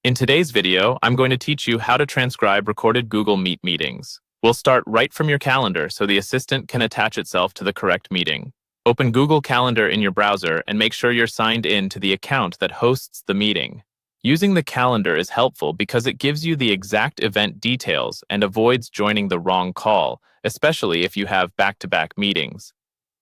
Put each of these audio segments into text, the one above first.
In today's video, I'm going to teach you how to transcribe recorded Google Meet meetings. We'll start right from your calendar so the assistant can attach itself to the correct meeting. Open Google Calendar in your browser and make sure you're signed in to the account that hosts the meeting. Using the calendar is helpful because it gives you the exact event details and avoids joining the wrong call, especially if you have back-to-back meetings.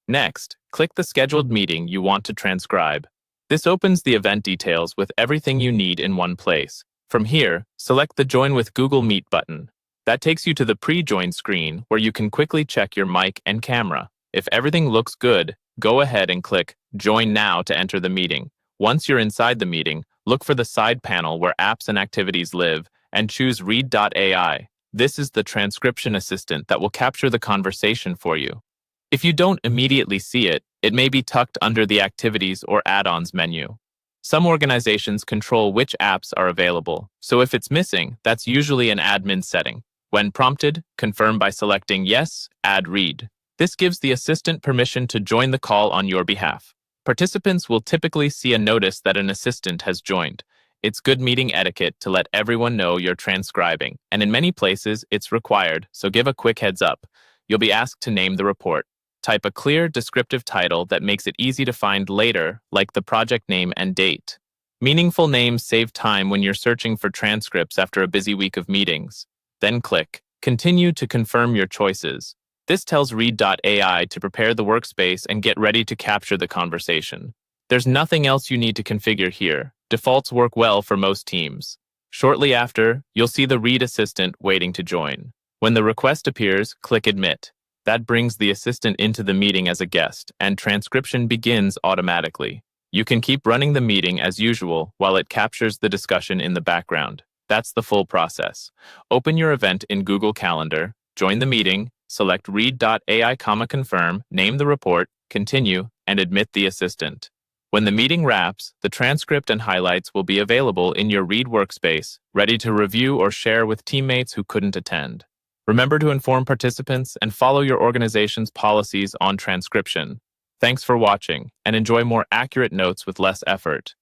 Next, click the scheduled meeting you want to transcribe. This opens the event details with everything you need in one place. From here, select the Join with Google Meet button. That takes you to the pre-join screen where you can quickly check your mic and camera. If everything looks good, go ahead and click Join Now to enter the meeting. Once you're inside the meeting, look for the side panel where apps and activities live and choose Read.ai. This is the transcription assistant that will capture the conversation for you. If you don't immediately see it, it may be tucked under the Activities or Add-ons menu. Some organizations control which apps are available, so if it's missing, that's usually an admin setting. When prompted, confirm by selecting Yes, Add Read. This gives the assistant permission to join the call on your behalf. Participants will typically see a notice that an assistant has joined. It's good meeting etiquette to let everyone know you're transcribing, and in many places, it's required, so give a quick heads up. You'll be asked to name the report. Type a clear, descriptive title that makes it easy to find later, like the project name and date. Meaningful names save time when you're searching for transcripts after a busy week of meetings. Then click Continue to confirm your choices. This tells Read.ai to prepare the workspace and get ready to capture the conversation. There's nothing else you need to configure here. Defaults work well for most teams. Shortly after, you'll see the Read assistant waiting to join. When the request appears, click Admit. That brings the assistant into the meeting as a guest, and transcription begins automatically. You can keep running the meeting as usual while it captures the discussion in the background. That's the full process. Open your event in Google Calendar, join the meeting, select Read.ai, confirm, name the report, continue, and admit the assistant. When the meeting wraps, the transcript and highlights will be available in your Read workspace, ready to review or share with teammates who couldn't attend. Remember to inform participants and follow your organization's policies on transcription. Thanks for watching, and enjoy more accurate notes with less effort.